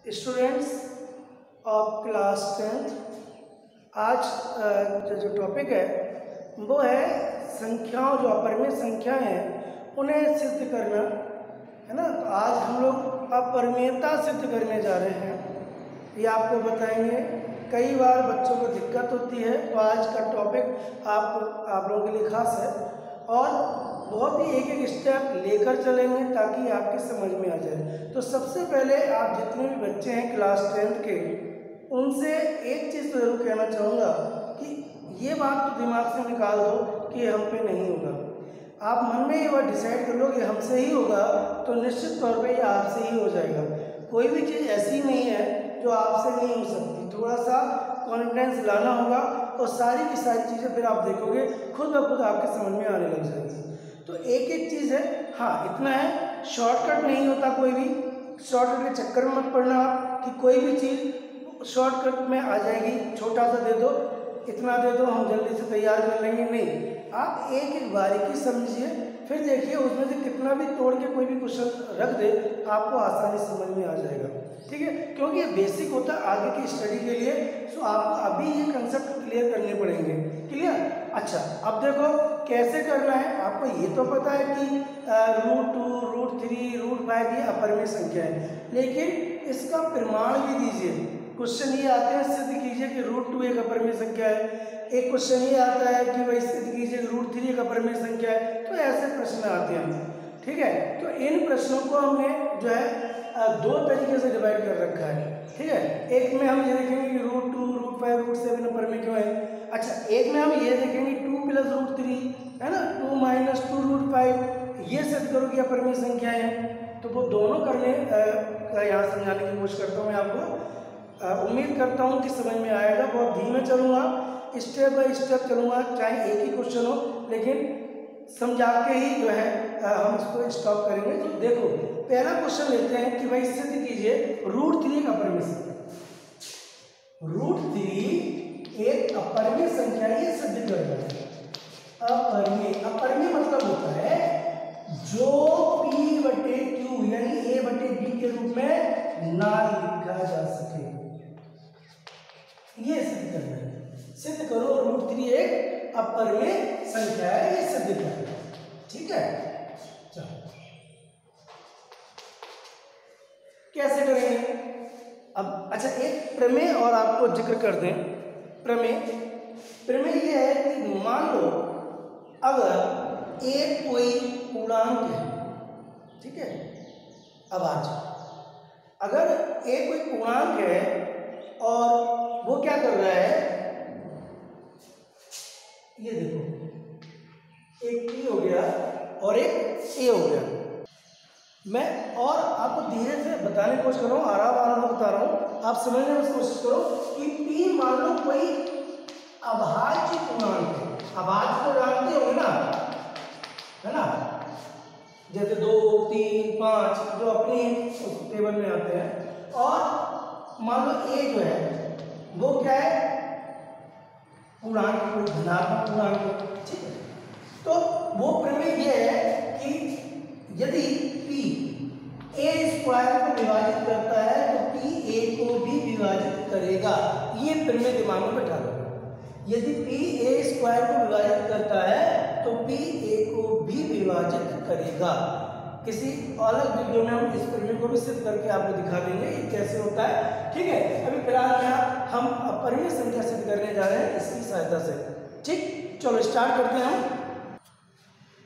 Students of class 10th, आज जो topic है वो है संख्याओं, जो अपरिमेय संख्याएं हैं उन्हें सिद्ध करना, है ना। तो आज हम लोग अपरिमेयता सिद्ध करने जा रहे हैं, ये आपको बताएंगे। कई बार बच्चों को दिक्कत होती है, तो आज का टॉपिक आप लोगों के लिए खास है और बहुत ही एक एक स्टेप लेकर चलेंगे ताकि आपकी समझ में आ जाए। तो सबसे पहले आप जितने भी बच्चे हैं क्लास 10th के, उनसे एक चीज़ तो जरूर कहना चाहूँगा कि ये बात तो दिमाग से निकाल दो कि हम पे नहीं होगा। आप मन में ये बात डिसाइड कर लो कि हमसे ही होगा, तो निश्चित तौर पे ये आपसे ही हो जाएगा। कोई भी चीज़ ऐसी नहीं है जो आपसे नहीं हो सकती। थोड़ा सा कॉन्फिडेंस लाना होगा और सारी की सारी चीज़ें फिर आप देखोगे खुद ब खुद आपके समझ में आने लग जाएगी। तो एक एक चीज़ है, हाँ इतना है, शॉर्टकट नहीं होता कोई भी। शॉर्टकट के चक्कर में मत पड़ना आप कि कोई भी चीज़ शॉर्टकट में आ जाएगी, छोटा सा दे दो, इतना दे दो, हम जल्दी से तैयार कर लेंगे। नहीं, आप एक एक बारीकी समझिए, फिर देखिए उसमें से कितना भी तोड़ के कोई भी क्वेश्चन रख दे आपको आसानी समझ में आ जाएगा। ठीक है, क्योंकि ये बेसिक होता है आगे की स्टडी के लिए। सो आपको अभी ये कंसेप्ट क्लियर करने पड़ेंगे। क्लियर? अच्छा, अब देखो कैसे करना है। आपको ये तो पता है कि √2, √3, √5 ये अपरिमेय संख्या है, लेकिन इसका प्रमाण भी दीजिए। क्वेश्चन ये आते हैं सिद्ध कीजिए कि √2 एक अपरिमेय संख्या है। एक क्वेश्चन ये आता है कि भाई सिद्ध कीजिए √3 एक अपरिमेय संख्या है। तो ऐसे प्रश्न आते हैं। ठीक है, तो इन प्रश्नों को हमने जो है दो तरीके से डिवाइड कर रखा है। ठीक है, एक में हम ये देखेंगे कि √2, √5, √7 अपरिमेय क्यों है। अच्छा, एक में हम ये देखेंगे 2 + √3 है ना, 2 - 2 √5, ये सिद्ध करो कि अपरिमेय संख्या है। तो वो दोनों करने का यहाँ समझाने की कोशिश करता हूँ मैं आपको। उम्मीद करता हूँ कि समझ में आएगा। बहुत धीमे चलूँगा, स्टेप बाय स्टेप चलूँगा, चाहे एक ही क्वेश्चन हो, लेकिन समझा के ही जो है हम इसको स्टॉप करेंगे। तो देखो पहला क्वेश्चन लेते हैं कि भाई सिद्ध कीजिए √3 एक अपरिमेय संख्या। √3 एक अपरिमेय संख्या, ये सिद्ध करना है। अपरिमेय मतलब होता है जो P/Q यानी A/B के रूप में ना लिखा जा सके, ये सिद्ध करना है। सिद्ध करो √3 एक अपरिमेय संख्या है, ये सिद्ध करना है। ठीक है, चलो कैसे करेंगे अब। अच्छा, एक प्रमेय और आपको जिक्र कर दें। प्रमेय ये है कि मान लो अगर एक कोई पूर्णांक है, ठीक है, अब आज अगर एक कोई पूर्णांक है और वो क्या कर रहा है, ये देखो एक P हो गया और एक A हो गया। मैं और आपको धीरे से बताने की कोशिश कर रहा हूँ, आराम से बता रहा हूँ, आप समझने की कोशिश करो कि P मान लो कोई अभाज्य पूर्णांक है। अभाज्य तो जानते होंगे ना, है ना, जैसे 2, 3, 5 जो अपनी टेबल में आते हैं। और मान लो A जो है वो क्या है, पूर्णांक, कोई धनात्मक पूर्णांक। ठीक है, तो वो प्रमेय ये है कि यदि P A² को विभाजित करता है तो P A को भी विभाजित करेगा। ये प्रमेय दिमाग में बैठा लो। यदि P A² को विभाजित करता है तो P A को भी विभाजित करेगा। किसी अलग वीडियो में हम इस प्रमेय को भी सिद्ध करके आपको दिखा देंगे ये कैसे होता है। ठीक है, अभी फिलहाल यहाँ हम अपरिमेय संख्या सिद्ध करने जा रहे हैं इसकी सहायता से। ठीक, चलो स्टार्ट करते हैं हम।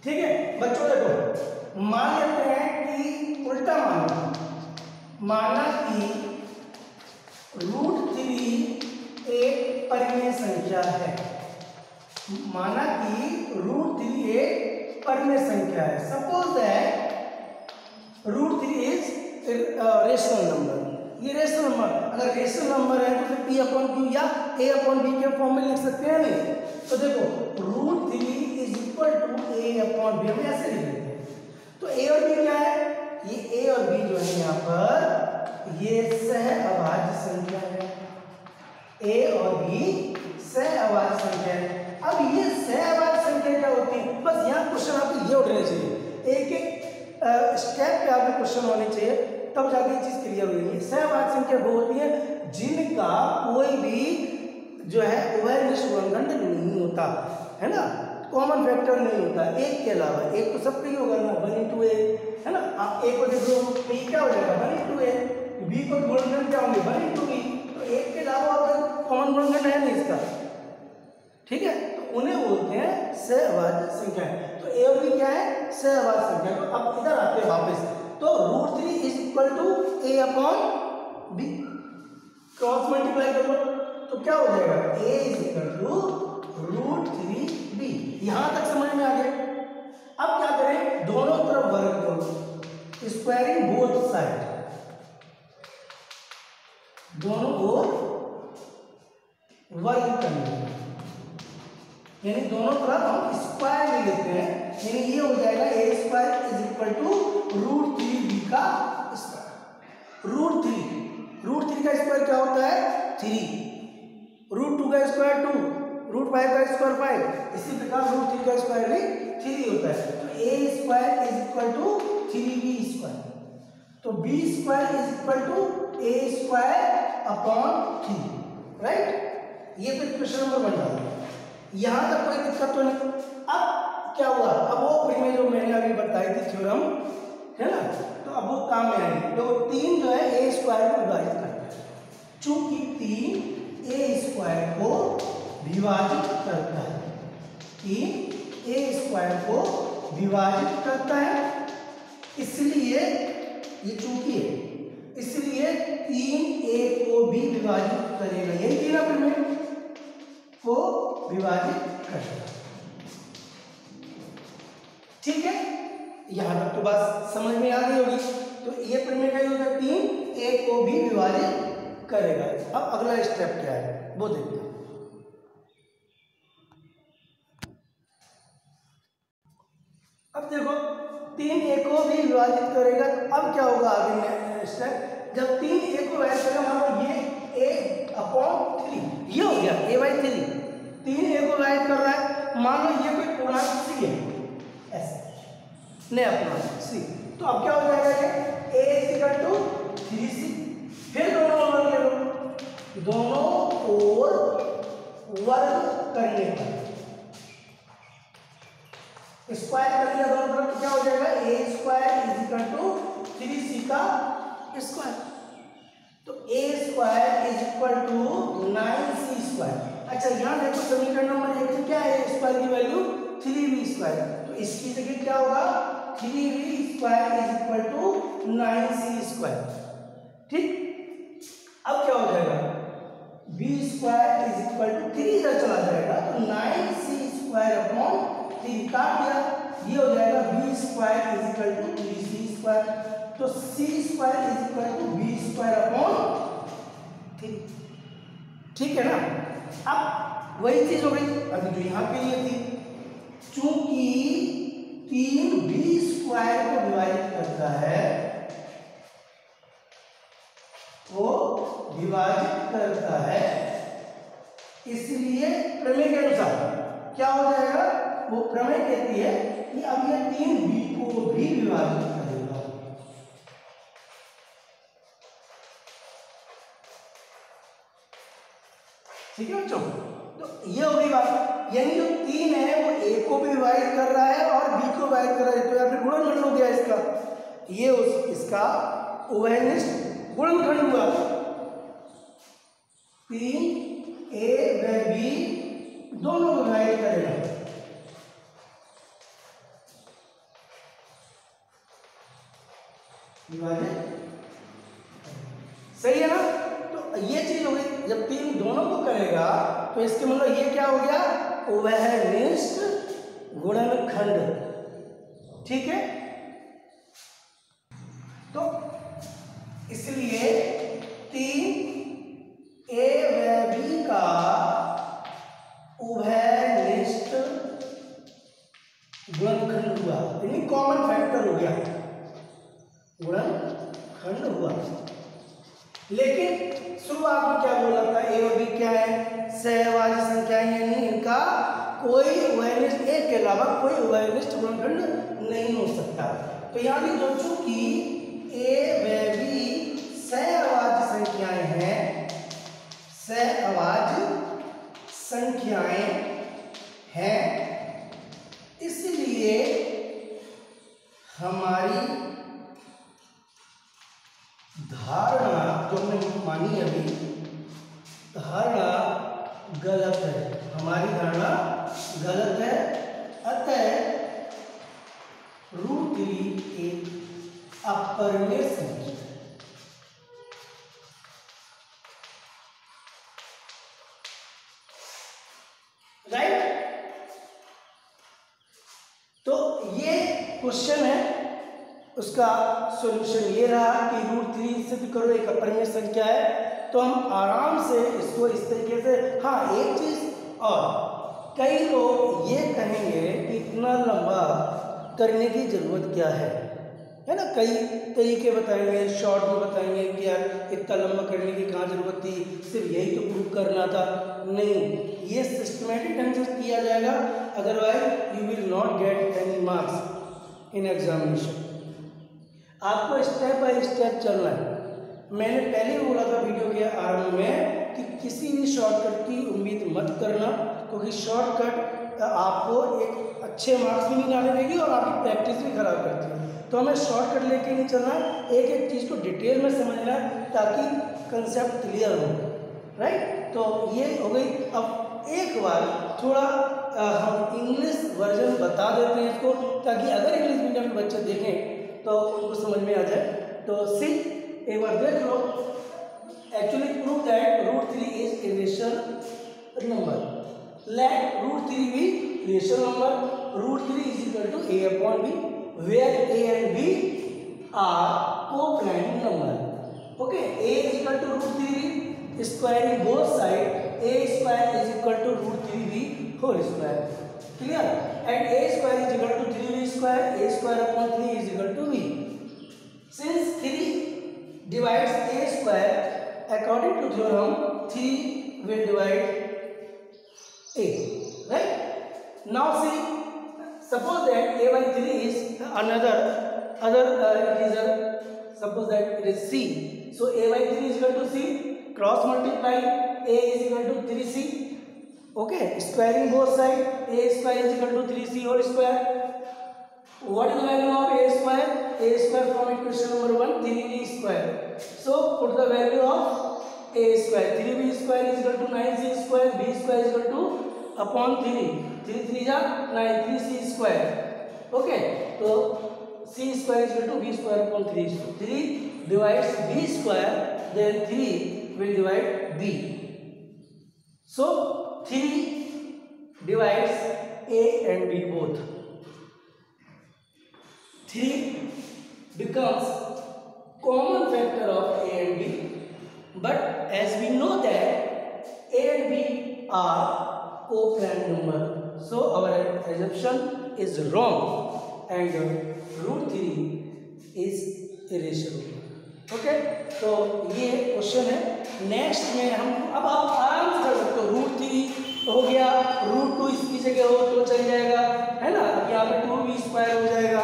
ठीक है बच्चों, देखो मान लेते हैं कि उल्टा माना कि √3 एक परिमेय संख्या है। माना कि √3 एक परिमेय संख्या है। Suppose that √3 is rational number. ये रेशनल नंबर, अगर रेशनल नंबर है तो फिर P/Q या A/B के फॉर्म में लिख सकते हैं। नहीं तो देखो √3 = A/B, हम ऐसे लिख लेते हैं। तो A और B क्या है, ये A और B जो है यहाँ पर ये सहअभाज्य संख्या है। A और B सहअभाज्य संख्या है। अब ये सहअभाज्य संख्या क्या होती है, बस यहाँ क्वेश्चन आपको ये उठने चाहिए। एक एक स्टेप पे आपके क्वेश्चन होने चाहिए। तब जाके ये चीज क्लियर होगी। सहवाचक संख्या वो होती है जिनका कोई भी जो है उभयनिष्ठ गुणनखंड नहीं होता है ना, कॉमन फैक्टर नहीं होता एक के अलावा। एक तो सबका ही होगा ना, 1 into a है ना। आप ए को देख लो तो ये क्या हो जाएगा 1 into a, बी को गुणनखंड क्या होंगे 1 into b, तो एक के अलावा कॉमन गुणनखंड है नहीं इसका, ठीक है। तो उन्हें बोलते हैं सहवाचक संख्याएं। तो ए और बी क्या है सहवाचक संख्या। तो अब इधर आते हैं वापस, तो √3 is equal to a upon B, cross multiply कर लो तो क्या हो जाएगा a is equal to √3b। यहां तक समझ में आ गया। अब क्या करें, दोनों तरफ वर्ग करो, स्क्वायरिंग बोथ साइड, दोनों ओर वर्ग करना, यानी दोनों तरफ हम स्क्वायर में लेते हैं, यानी ये हो जाएगा a square is equal to √3b का स्क्वायर। √3 का स्क्वायर क्या होता है 3, √2 का स्क्वायर 2, √5 का स्क्वायर 5, इसी प्रकार √3 का स्क्वायर भी 3 होता है। तो a square is equal to 3b square, तो b square is equal to a square upon 3, right. ये फिर क्वेश्चन नंबर बन रहा है। यहां तक कोई दिक्कत तो नहीं। अब क्या हुआ, अब वो प्रीमियर जो मैंने अभी बताई थी थ्योरम है ना, तो अब वो काम में आएगी। तो 3 जो है a स्क्वायर को विभाजित करता है, चूंकि 3 a स्क्वायर को विभाजित करता है, 3 a स्क्वायर को विभाजित करता है, इसलिए ये चूंकि है इसलिए 3a को भी विभाजित करेगा, यही थी ना प्रीमियर को विभाजित करेगा, ठीक है। यहां तक तो बात समझ में आ गई होगी। तो ये प्रमेय का होगा 3a को भी विभाजित करेगा। अब अगला स्टेप क्या है वो देखते हैं। अब देखो 3a को भी विभाजित करेगा, तो अब क्या होगा आगे स्टेप, जब 3a को विभाजित करेगा, मान लो ये a अपॉन 3 ये हो गया a/3, 3a को विभाजित कर रहा है, मान लो ये कोई पूर्णांक c है ऐसे नया पूर्णांक c, तो अब क्या हो जाएगा ये a is equal to 3c, फिर दोनों ओर ले लो, दोनों ओर वर्ग करने पर स्क्वायर करने का दोनों तरफ क्या हो जाएगा a square is equal to 3c का स्क्वायर, तो a square is equal to 9c square. अच्छा यहाँ देखो समीकरण नंबर 1 में क्या है, स्क्वायर की वैल्यू 3b स्क्वायर, तो इसकी जगह क्या होगा 3b square is equal to 9c square, ठीक। अब क्या हो जाएगा b square is equal to 3 इधर चला जाएगा, तो 9c स्क्वायर अपॉन 3 काट दिया, ये हो जाएगा b square is equal to 3c square, तो c square is equal to b square upon 3, ठीक है ना। अब वही चीज हो गई अभी जो यहाँ के लिए थी, चूंकि 3b स्क्वायर को विभाजित करता है, वो विभाजित करता है, इसलिए प्रमेय के अनुसार क्या हो जाएगा, वो प्रमेय कहती है कि अब ये 3b को भी विभाजित करेगा, ठीक है बच्चों। तो ये हो गई बात, यानी जो 3 है वो a को भी विभाजित कर रहा है और b को विभाजित कर रहा है, तो या फिर गुणनखंड हो गया इसका, ये इसका उभयनिष्ठ गुणनखंड हुआ, 3a व b दोनों को विभाजित करेगा, विभाजित, सही है ना। तो ये चीज हो गई, जब 3 दोनों को करेगा तो इसके मतलब ये क्या हो गया उभयनिष्ठ गुणनखंड, ठीक है। तो इसलिए 3a व b का उभयनिष्ठ गुणनखंड हुआ, यानी कॉमन फैक्टर हो गया, गुणनखंड हुआ। लेकिन शुरुआत में क्या बोला था, a और b क्या है सहवाचक संख्याएं, यानी इनका कोई उभयनिष्ठ एक के अलावा कोई उभयनिष्ठ गुणनखंड नहीं हो सकता। तो यहाँ भी दोस्तों की ए व बी सहअवाच्य संख्याएं हैं, सहअवाच्य संख्याएं हैं, इसलिए हमारी धारणा जो हमने मानी अभी, धारणा गलत है, हमारी धारणा गलत है। अतः √3 एक अपरिमेय संख्या है। राइट? तो ये क्वेश्चन है, उसका सॉल्यूशन ये रहा कि √3 सिद्ध करो एक अपरिमेय संख्या है। तो हम आराम से इसको इस तरीके से, हाँ एक चीज और, कई लोग ये कहेंगे कि इतना लंबा करने की जरूरत क्या है ना, कई तरीके बताएंगे, शॉर्ट में बताएंगे कि यार इतना लंबा करने की कहाँ जरूरत थी, सिर्फ यही तो प्रूव करना था। नहीं, ये सिस्टमेटिक ढंग से किया जाएगा, otherwise you will not get any marks in examination. आपको स्टेप बाय स्टेप चलना है। मैंने पहले भी बोला था वीडियो के आरंभ में कि किसी भी शॉर्टकट की उम्मीद मत करना, क्योंकि शॉर्टकट आपको एक अच्छे मार्क्स भी निकालने देगी और आपकी प्रैक्टिस भी खराब करती है। तो हमें शॉर्टकट लेके नहीं चलना है, एक एक चीज़ को डिटेल में समझना है ताकि कंसेप्ट क्लियर हो। राइट? तो ये हो गई। अब एक बार थोड़ा हम इंग्लिश वर्जन बता देते हैं इसको, ताकि अगर इंग्लिश मीडियम के बच्चे देखें तो उनको समझ में आ जाए। तो सी एक बार देख लो, actually prove that √3 is a rational number. Let √3 be rational number. √3 is equal to a upon b, where a and b are co-prime number. Okay, a is equal to √3b, squaring both sides, a square is equal to √3b whole square. Clear? And a square is equal to 3b square, a square upon 3 is equal to b. Since 3 divides a square, according to theorem 3 will divide a. Right? Now see, suppose that a by 3 is suppose that it is c. So a by 3 is equal to c. Cross multiply, a is equal to 3c. Okay, squaring both sides, a square is equal to 3c whole square. What is the value of a square? A square from equation number 1, 3b square. So put the value of a square. 3b square is equal to 9c square, b square is equal to upon 3. 3 3 is 9, 3c square. Okay, so c square is equal to b square upon 3. So 3 divides b square, then 3 will divide b. So 3 divides a and b both. 3 becomes common factor of a and b, but as we know that a and b are co-prime number, so our assumption is wrong and √3 is irrational. Okay, तो ये question है। Next में हम अब आप आराम से कर सकते हो। √3 हो गया, √2 इसकी जगह हो तो चल जाएगा, है ना। यहाँ पे 2b स्क्वायर हो जाएगा,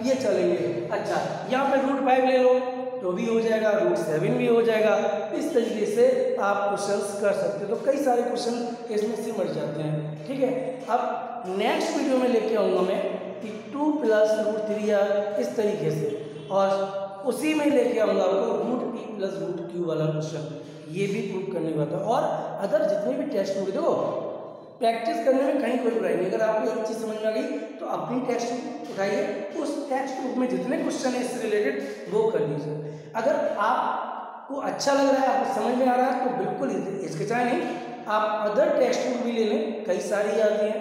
ये चलेंगे। अच्छा, यहाँ पे √5 ले लो तो भी हो जाएगा, √7 भी हो जाएगा। इस तरीके से आप क्वेश्चंस कर सकते हो। तो कई सारे क्वेश्चन इसमें सिमट जाते हैं। ठीक है, अब नेक्स्ट वीडियो में लेके आऊँगा मैं कि 2 + √3 या इस तरीके से, और उसी में लेके आऊँगा आपको √p + √q वाला क्वेश्चन, ये भी प्रूव करने वाला था। और अदर जितने भी टेक्स्ट बुक देखो, प्रैक्टिस करने में कहीं कोई बुराई नहीं। अगर आपको एक चीज़ समझ में आ गई तो अपनी टेक्स्ट बुक उठाइए, उस टेक्स्ट बुक में जितने क्वेश्चन है इससे रिलेटेड वो कर लीजिए। अगर आपको अच्छा लग रहा है, आपको समझ में आ रहा है तो बिल्कुल हिचकिचाएं नहीं, आप अदर टेक्स्ट बुक भी ले लें, कई सारी आती हैं,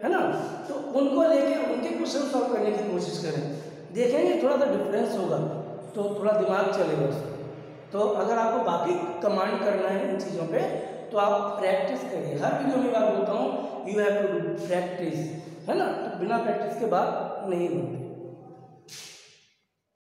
है ना। तो उनको लेके उनके क्वेश्चन सॉल्व करने की कोशिश करें, देखेंगे थोड़ा सा डिफरेंस होगा तो थोड़ा दिमाग चलेगा उसमें। तो अगर आपको बाकी कमांड करना है इन चीज़ों पे तो आप प्रैक्टिस करिए। हर वीडियो में बात बोलता हूँ, you have to do practice, है ना। तो बिना प्रैक्टिस के बाद नहीं बनती।